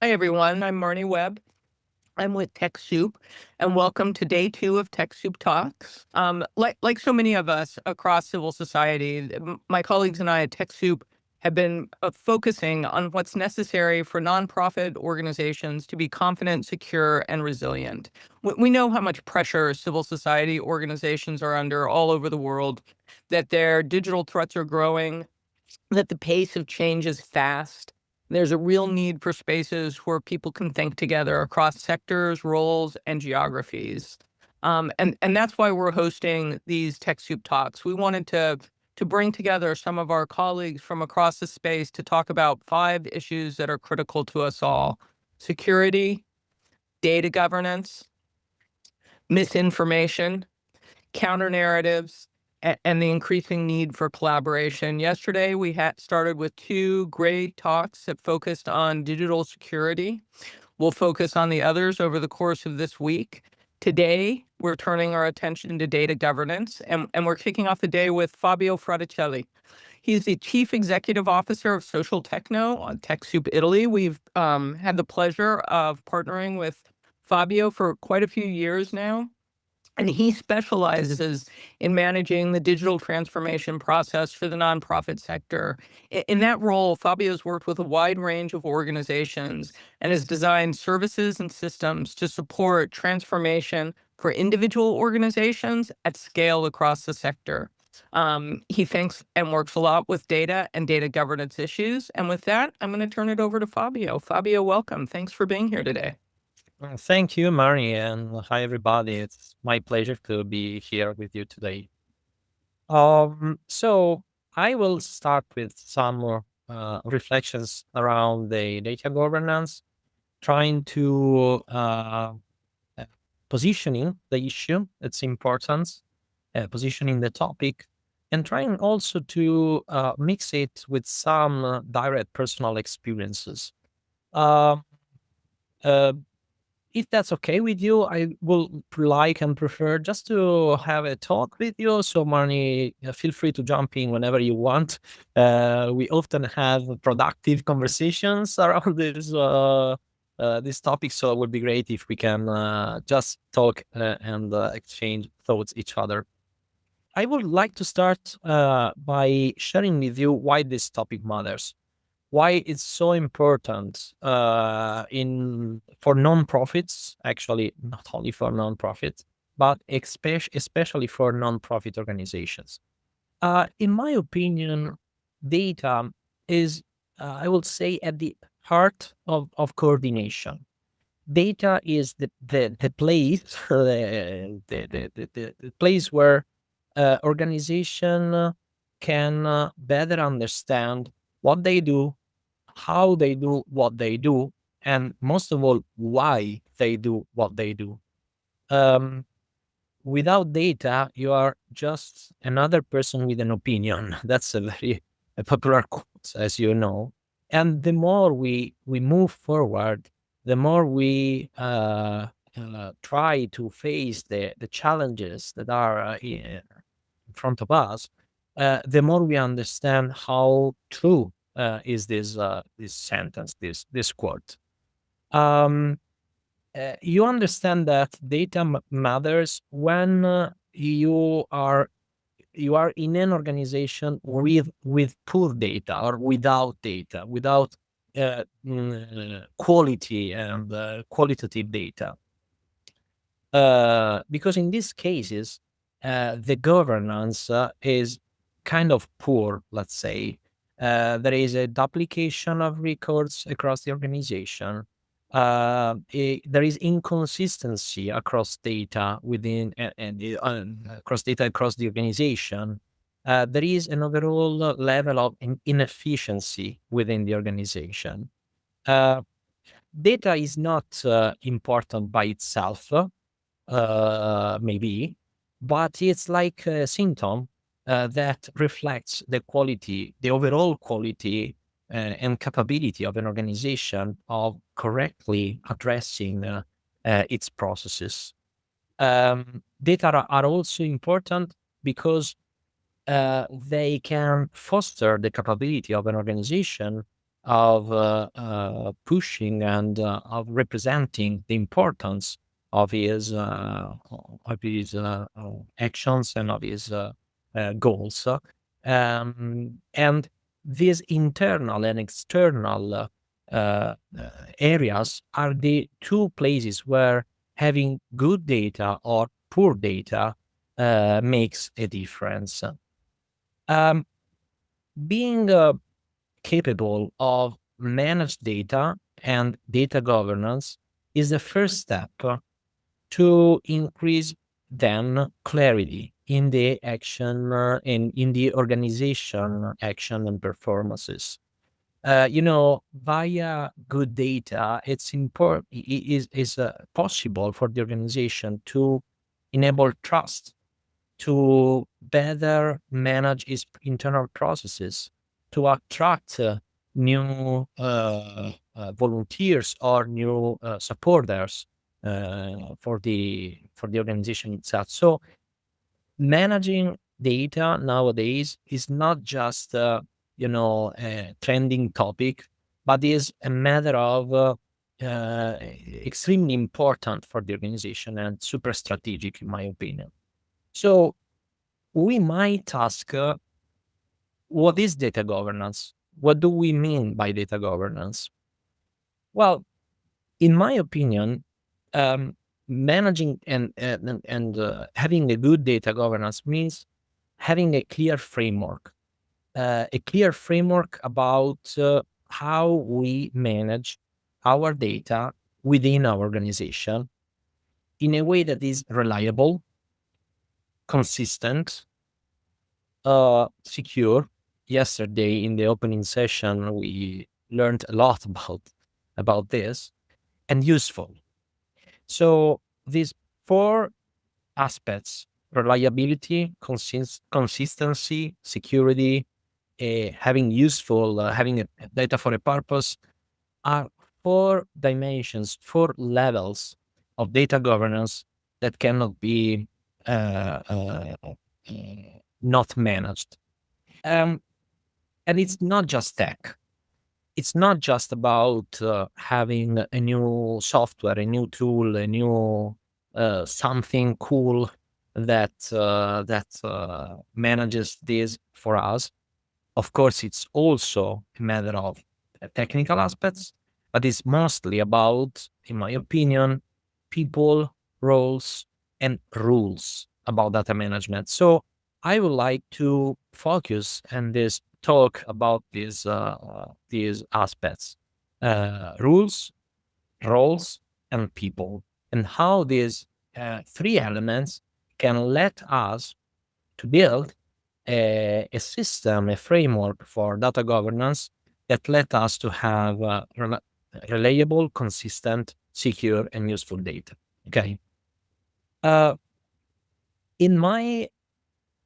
Hi, everyone. I'm Marnie Webb. I'm with TechSoup, and welcome to day 2 of TechSoup Talks. Like so many of us across civil society, my colleagues and I at TechSoup have been focusing on what's necessary for nonprofit organizations to be confident, secure, and resilient. We know how much pressure civil society organizations are under all over the world, that their digital threats are growing, that the pace of change is fast. There's a real need for spaces where people can think together across sectors, roles, and geographies. And that's why we're hosting these TechSoup Talks. We wanted to bring together some of our colleagues from across the space to talk about 5 issues that are critical to us all: security, data governance, misinformation, counter narratives, and the increasing need for collaboration. Yesterday, we had started with 2 great talks that focused on digital security. We'll focus on the others over the course of this week. Today, we're turning our attention to data governance, and we're kicking off the day with Fabio Fraticelli. He's the Chief Executive Officer of SocialTechno and TechSoup Italy. We've had the pleasure of partnering with Fabio for quite a few years now. And he specializes in managing the digital transformation process for the nonprofit sector. In that role, Fabio's worked with a wide range of organizations and has designed services and systems to support transformation for individual organizations at scale across the sector. He thinks and works a lot with data and data governance issues. And with that, I'm going to turn it over to Fabio. Fabio, welcome. Thanks for being here today. Thank you, Mari, and hi, everybody. It's my pleasure to be here with you today. So I will start with some reflections around the data governance, trying to uh, positioning the issue, its importance, positioning the topic, and trying also to mix it with some direct personal experiences. Um, uh, if that's okay with you, I will like and prefer just to have a talk with you. So, Marnie, feel free to jump in whenever you want. We often have productive conversations around this topic, so it would be great if we can just talk and exchange thoughts each other. I would like to start by sharing with you why this topic matters, why it's so important in for nonprofits, actually not only for nonprofits, but especially for nonprofit organizations. In my opinion, data is, I would say, at the heart of coordination. Data is the place, the place where organization can better understand what they do, how they do what they do, and most of all, why they do what they do. Um, Without data, you are just another person with an opinion. That's a very a popular quote, as you know. And the more we move forward, the more we try to face the challenges that are in front of us, the more we understand how true is this sentence, this quote. Um, you understand that data matters when you are in an organization with poor data or without data, without quality and qualitative data. Because in these cases, the governance is kind of poor, let's say. There is a duplication of records across the organization. There is inconsistency across data within and across data across the organization. There is an overall level of inefficiency within the organization. Uh, Data is not important by itself, maybe, but it's like a symptom that reflects the quality, the overall quality and capability of an organization of correctly addressing its processes. Data are also important because they can foster the capability of an organization of pushing and of representing the importance of his actions and of his goals. And these internal and external areas are the two places where having good data or poor data makes a difference. Um, being capable of managed data and data governance is the first step to increase then clarity in the action in the organization action and performances. Via good data, it's important is possible for the organization to enable trust, to better manage its internal processes, to attract new volunteers or new supporters for the organization itself. So managing data nowadays is not just a trending topic, but is a matter of extremely important for the organization and super strategic, in my opinion. So we might ask, what is data governance? What do we mean by data governance? Well, in my opinion, um, managing and having a good data governance means having a clear framework about how we manage our data within our organization in a way that is reliable, consistent, secure. Yesterday in the opening session, we learned a lot about this, and useful. So these four aspects: reliability, consistency, security, having a data for a purpose, are four dimensions, four levels of data governance that cannot be uh, uh, uh, not managed. Um, and it's not just tech. It's not just about having a new software, a new tool, a new something cool that manages this for us. Of course, it's also a matter of technical aspects, but it's mostly about, in my opinion, people, roles, and rules about data management. So I would like to focus on this talk about these aspects: rules, roles, and people, and how these three elements can let us to build a system, a framework for data governance that let us to have reliable, consistent, secure, and useful data. Okay. Uh, in my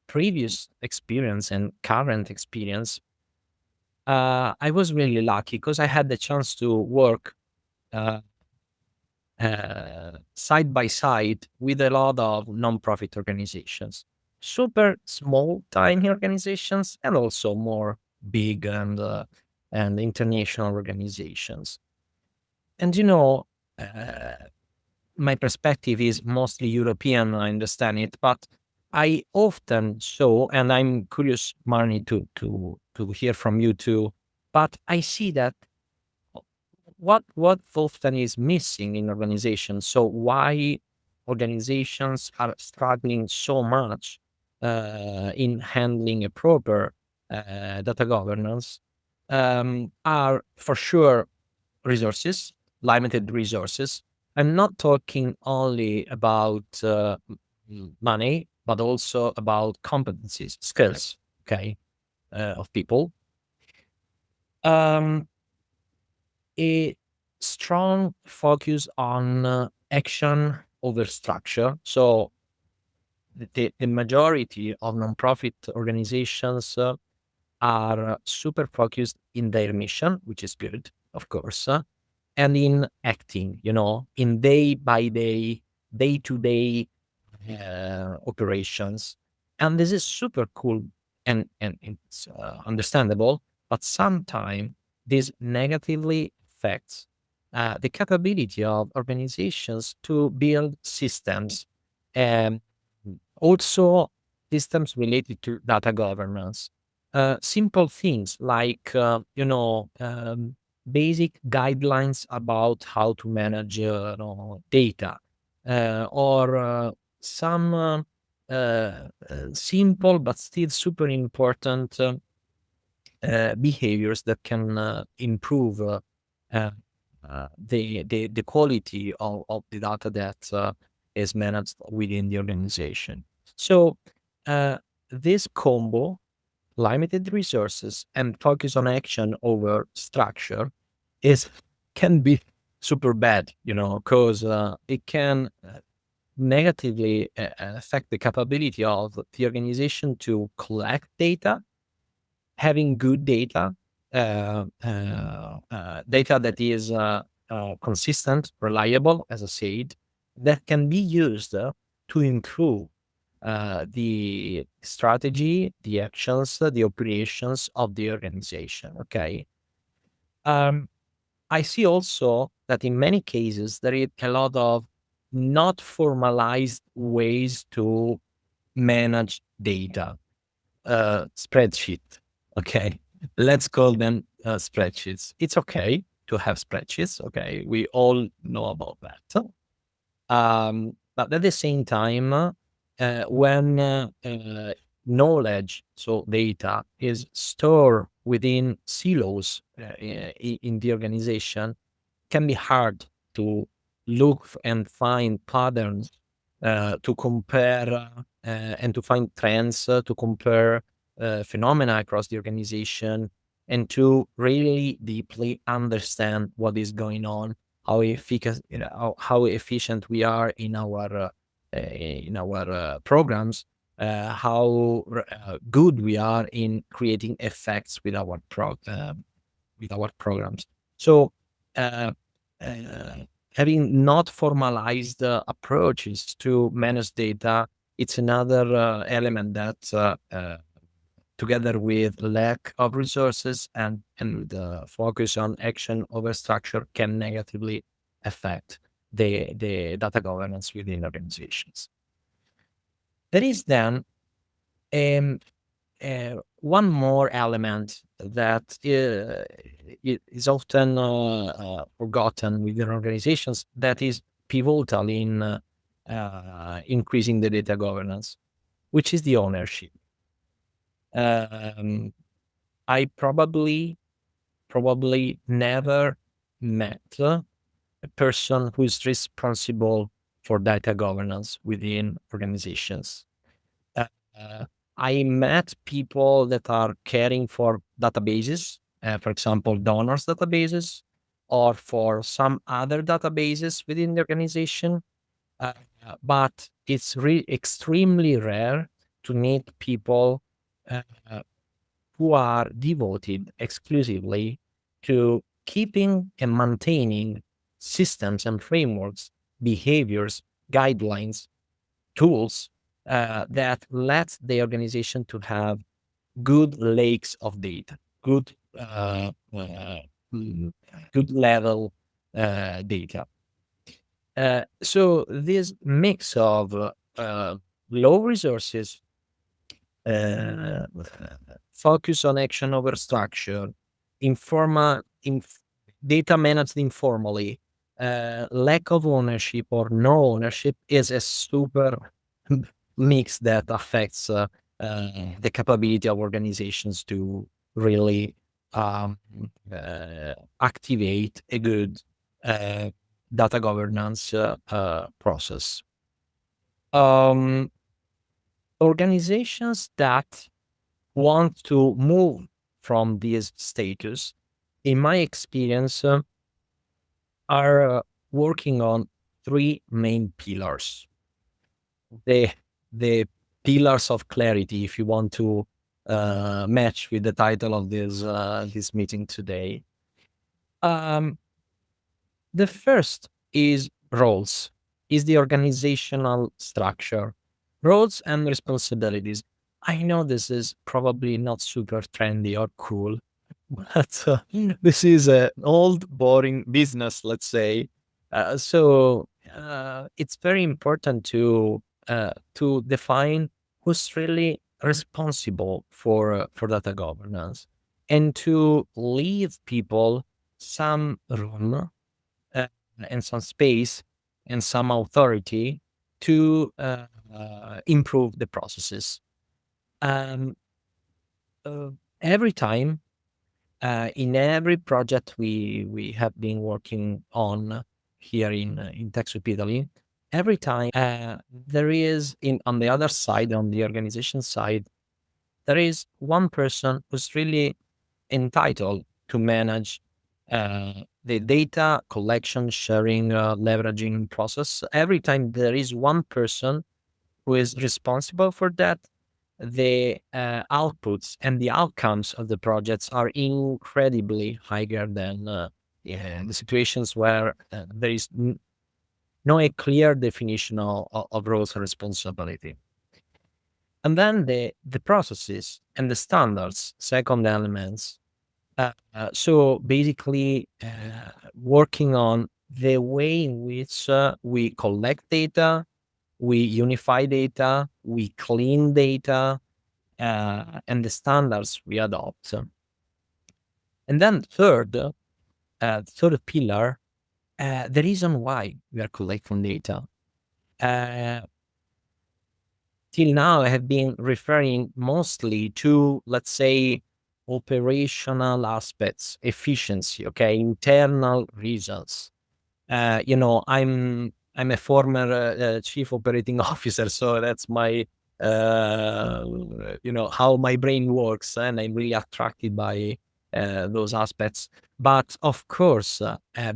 previous experience and current experience, I was really lucky because I had the chance to work uh, side by side with a lot of nonprofit organizations, super small, tiny organizations, and also more big and international organizations. And uh, my perspective is mostly European. I understand it, but I often saw, and I'm curious, Marnie, to hear from you too. But I see that what often is missing in organizations. So why organizations are struggling so much in handling a proper data governance are for sure resources, limited resources. I'm not talking only about money, but also about competencies, skills, okay, of people. Um, a strong focus on action over structure. So the majority of nonprofit organizations are super focused in their mission, which is good, of course, and in acting, in day by day, day to day operations. And this is super cool and it's understandable, but sometimes this negatively affects the capability of organizations to build systems, and also systems related to data governance. Simple things like, basic guidelines about how to manage data, or some simple but still super important behaviors that can improve uh, the quality of the data that is managed within the organization. So uh, this combo, limited resources and focus on action over structure, is can be super bad, because it can negatively affect the capability of the organization to collect data, having good data, data that is consistent, reliable, as I said, that can be used to improve the strategy, the actions, the operations of the organization. Okay. Um, I see also that in many cases there is a lot of not formalized ways to manage data, spreadsheet. Okay, let's call them spreadsheets. It's okay to have spreadsheets. Okay, we all know about that. But at the same time, when knowledge, so data, is stored within silos in the organization, can be hard to and find patterns, to compare and to find trends, to compare phenomena across the organization, and to really deeply understand what is going on, how efficacious, how efficient we are in our programs, how good we are in creating effects with our programs. So, uh, uh, having not formalized approaches to manage data, it's another element that, together with lack of resources and focus on action over structure, can negatively affect the data governance within organizations. There is then um, one more element that is often forgotten within organizations, that is pivotal in increasing the data governance, which is the ownership. Um, I probably never met a person who is responsible for data governance within organizations. Uh, uh, I met people that are caring for databases, for example, donors databases, or for some other databases within the organization. Uh, but it's extremely rare to meet people uh, who are devoted exclusively to keeping and maintaining systems and frameworks, behaviors, guidelines, tools that let the organization to have good lakes of data, mm, good level data. So this mix of low resources, uh, focus on action over structure, informal data managed informally, lack of ownership or no ownership, is a super mix that affects the capability of organizations to really um, activate a good uh, data governance process. Um, Organizations that want to move from this status, in my experience, are working on three main pillars. The the pillars of clarity, if you want to match with the title of this meeting today. Um, the first is roles, is the organizational structure, roles and responsibilities. I know this is probably not super trendy or cool, but this is an old, boring business, let's say. It's very important to define who's really responsible for data governance, and to leave people some room, uh, and some space and some authority to improve the processes. Um, uh, every time, in every project we have been working on here in TechSoup Italy, every time there is in on the other side, on the organization side, there is one person who's really entitled to manage the data collection, sharing, leveraging process. Every time there is one person who is responsible for that, the outputs and the outcomes of the projects are incredibly higher than the situations where there is no a clear definition of roles and responsibility. And then the processes and the standards, second elements. So basically, working on the way in which we collect data, we unify data, we clean data, and the standards we adopt. And then third pillar, the reason why we are collecting data. Uh, till now, I have been referring mostly to, let's say, operational aspects, efficiency, okay, internal reasons. I'm a former chief operating officer, so that's my uh, how my brain works, and I'm really attracted by those aspects. But of course,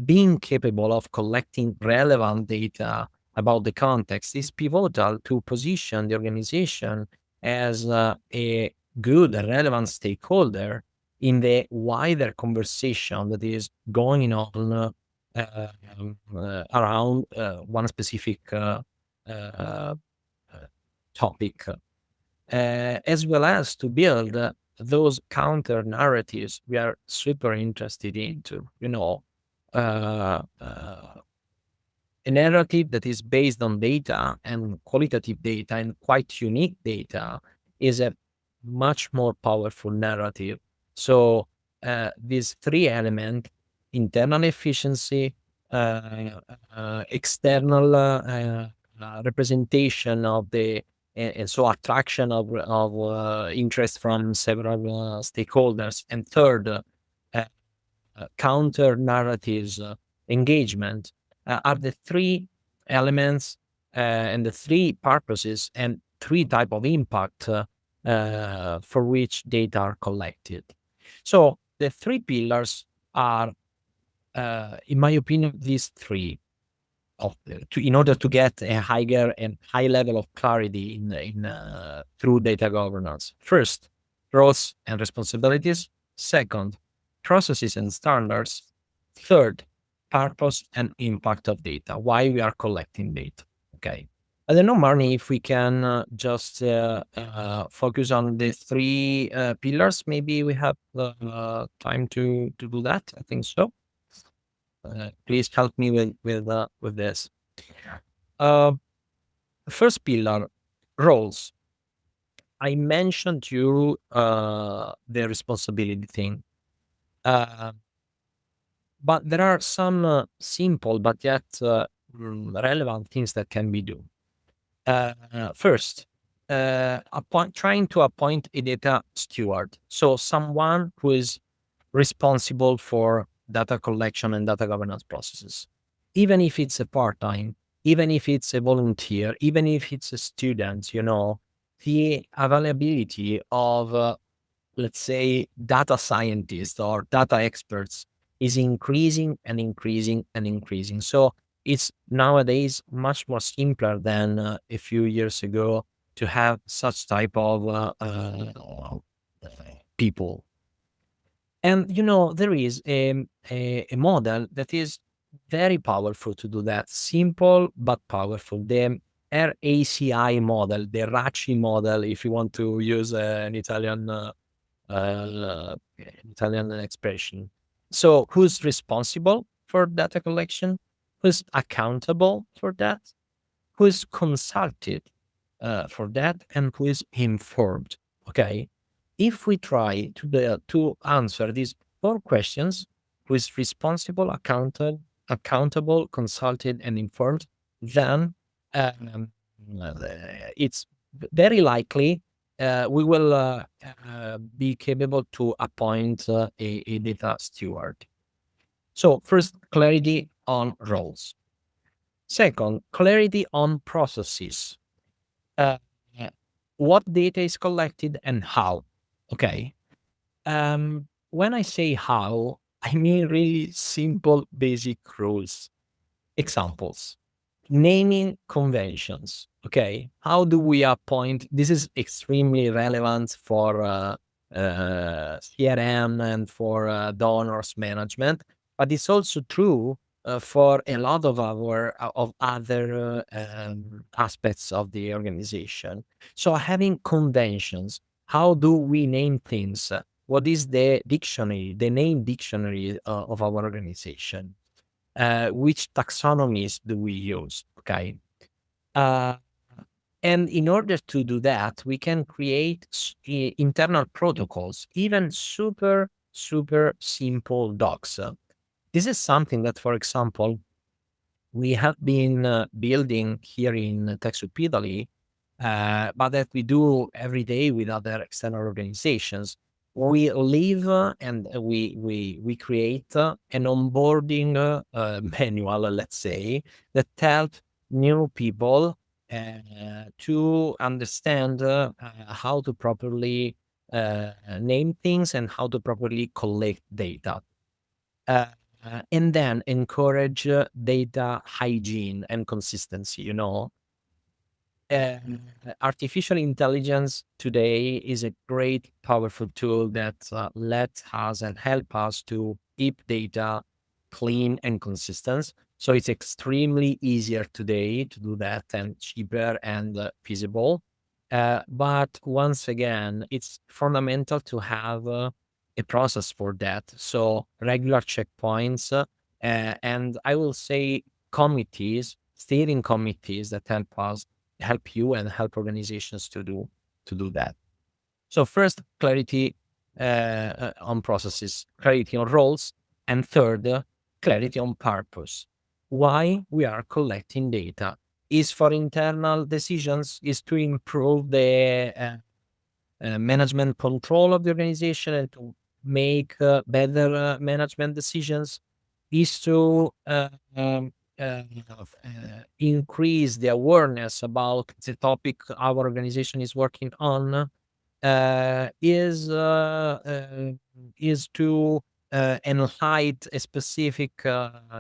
being capable of collecting relevant data about the context is pivotal to position the organization as a good and relevant stakeholder in the wider conversation that is going on around one specific uh, topic, as well as to build those counter narratives we are super interested into. Uh, uh, a narrative that is based on data and qualitative data and quite unique data is a much more powerful narrative. So these three elements: internal efficiency, uh, external representation of the and so attraction of interest from several stakeholders, and third, counter narratives engagement, are the three elements and the three purposes and three type of impact for which data are collected. So the three pillars are, in my opinion, these three in order to get a higher and high level of clarity in through data governance. First, roles and responsibilities. Second, processes and standards. Third, purpose and impact of data. Why we are collecting data. Okay. I don't know, Marnie, if we can just focus on the three pillars. Maybe we have time to do that. I think so. Please help me with this. Uh, First pillar, roles. I mentioned to you the responsibility thing, uh, but there are some simple but yet relevant things that can be done. First, trying to appoint a data steward, so someone who is responsible for data collection and data governance processes, even if it's a part-time, even if it's a volunteer, even if it's a student. The availability of let's say data scientists or data experts is increasing and increasing and increasing. So it's nowadays much more simpler than a few years ago to have such type of people. And there is a model that is very powerful to do that. Simple but powerful. The RACI model, the RACI model, if you want to use an Italian Italian expression. So who's responsible for data collection? Who's accountable for that? Who is consulted for that? And who is informed? Okay. If we try to answer these four questions, who is responsible, accountable, consulted, and informed, then um, it's very likely we will be capable to appoint a data steward. So first, clarity on roles. Second, clarity on processes. Uh, what data is collected and how? Okay. When I say how, I mean really simple, basic rules. Examples, naming conventions. Okay, how do we appoint? This is extremely relevant for CRM and for donors management, but it's also true for a lot of our of other aspects of the organization. So having conventions, how do we name things? What is the dictionary, the name dictionary of our organization? Which taxonomies do we use? Okay. Uh, and in order to do that, we can create internal protocols, even super simple docs. This is something that, for example, we have been building here in TechSoup Italy, but that we do every day with other external organizations. We live and we create an onboarding manual, let's say, that helps new people to understand how to properly name things and how to properly collect data. Uh, and then encourage data hygiene and consistency. Artificial intelligence today is a great, powerful tool that lets us and help us to keep data clean and consistent. So it's extremely easier today to do that and cheaper and feasible. But once again, it's fundamental to have a process for that. So regular checkpoints, and I will say committees, steering committees that help you and help organizations to do that. So first, clarity on processes, clarity on roles, and third, clarity on purpose. Why we are collecting data is for internal decisions, is to improve the management control of the organization and to make better management decisions, is to increase the awareness about the topic our organization is working on, is to enlight a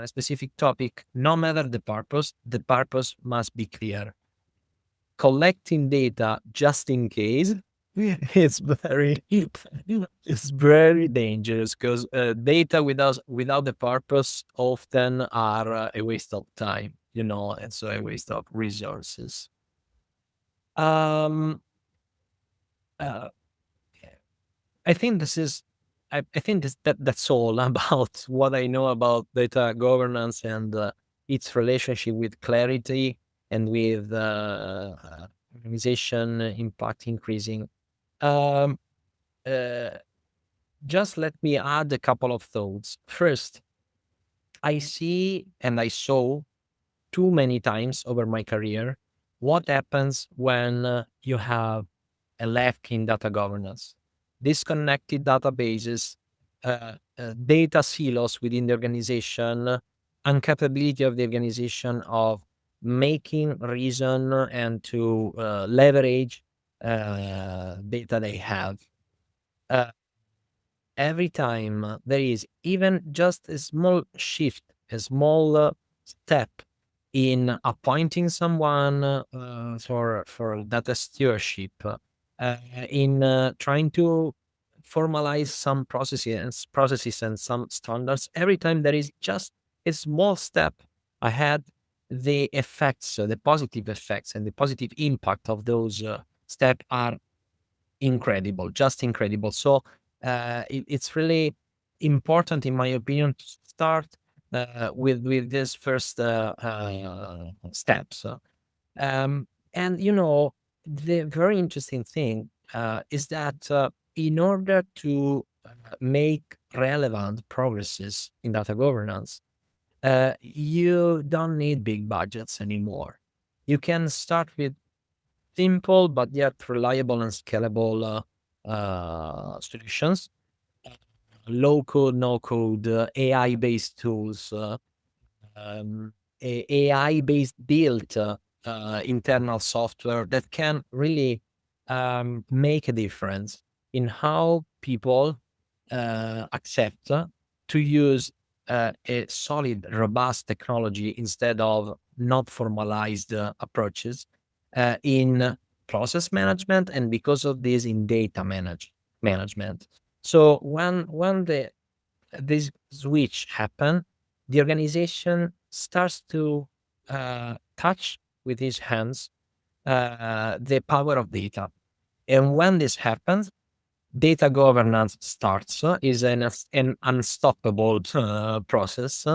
specific topic. No matter the purpose must be clear. Collecting data just in case it's very dangerous because data without the purpose often are a waste of time, and so a waste of resources. Um, uh, I think this is. I think that's all about what I know about data governance and its relationship with clarity and with organization impact increasing. Um, uh, just let me add a couple of thoughts. First, I see and I saw too many times over my career what happens when you have a lack in data governance, disconnected databases, data silos within the organization, incapability of the organization of making reason and to leverage data they have. Uh, every time there is even just a small shift, a small step in appointing someone for data stewardship, in trying to formalize some processes and some standards. Every time there is just a small step ahead, the effects, the positive effects, and the positive impact of those steps are incredible, just incredible. So it's really important, in my opinion, to start with this first steps. Um, and the very interesting thing is that in order to make relevant progresses in data governance, you don't need big budgets anymore. You can start with simple but yet reliable and scalable solutions, low code, no code, AI based tools, um, AI based built internal software that can really make a difference in how people accept to use a solid, robust technology instead of not formalized approaches in process management, and because of this, in data management. So when this switch happen, the organization starts to touch with his hands the power of data. And when this happens, data governance starts, is an unstoppable process.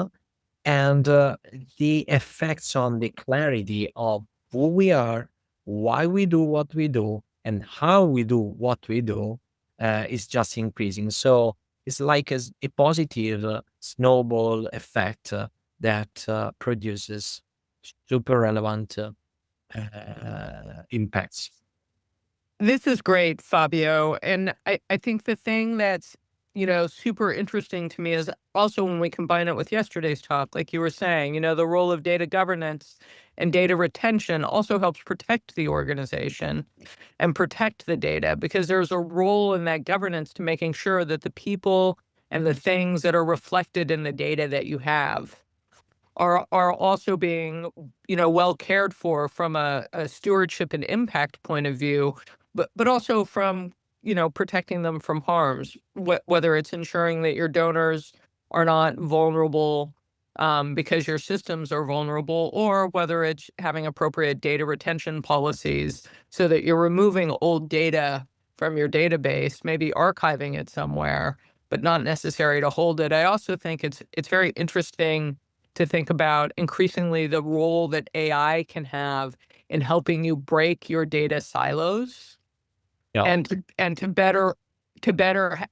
And the effects on the clarity of who we are, why we do what we do, and how we do what we do is just increasing. So it's like a positive snowball effect that produces super relevant impacts. This is great, Fabio. And I think the thing that's, super interesting to me is also when we combine it with yesterday's talk, like you were saying, the role of data governance and data retention also helps protect the organization and protect the data, because there's a role in that governance to making sure that the people and the things that are reflected in the data that you have are also being, well cared for from a stewardship and impact point of view, but also from, protecting them from harms, whether it's ensuring that your donors are not vulnerable because your systems are vulnerable, or whether it's having appropriate data retention policies so that you're removing old data from your database, maybe archiving it somewhere, but not necessary to hold it. I also think it's very interesting to think about increasingly the role that AI can have in helping you break your data silos Yeah. and to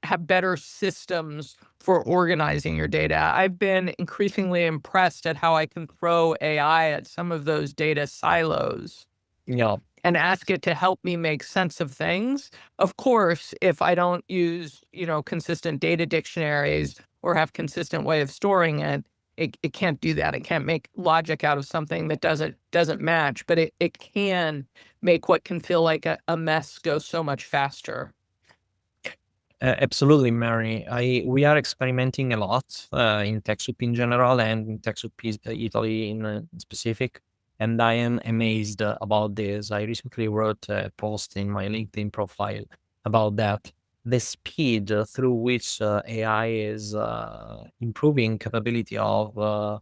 have better systems for organizing your data. I've been increasingly impressed at how I can throw AI at some of those data silos Yeah. and ask it to help me make sense of things. Of course, if I don't use, consistent data dictionaries or have consistent way of storing it, it can't do that. It can't make logic out of something that doesn't match, but it can make what can feel like a mess go so much faster. Absolutely, Mary. We are experimenting a lot in TechSoup in general, and in TechSoup Italy in specific. And I am amazed about this. I recently wrote a post in my LinkedIn profile about that. The speed through which AI is improving capability of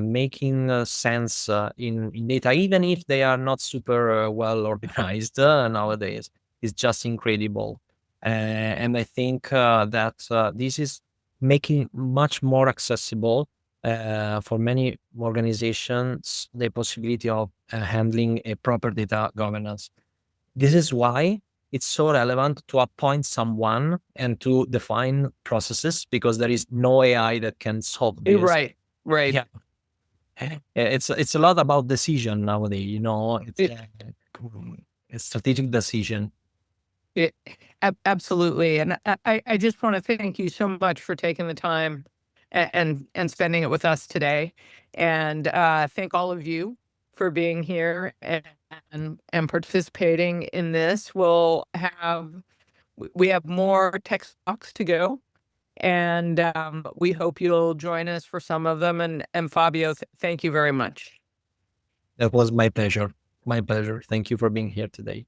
making sense in data, even if they are not super well organized nowadays, is just incredible. And I think that this is making much more accessible for many organizations the possibility of handling a proper data governance. This is why it's so relevant to appoint someone and to define processes, because there is no AI that can solve this. Right, right. Yeah, it's a lot about decision nowadays. It's It, a strategic decision. it, absolutely. And I just want to thank you so much for taking the time and spending it with us today. And thank all of you for being here and participating in this. We have more tech talks to go, and we hope you'll join us for some of them. And Fabio, thank you very much. That was my pleasure. My pleasure. Thank you for being here today.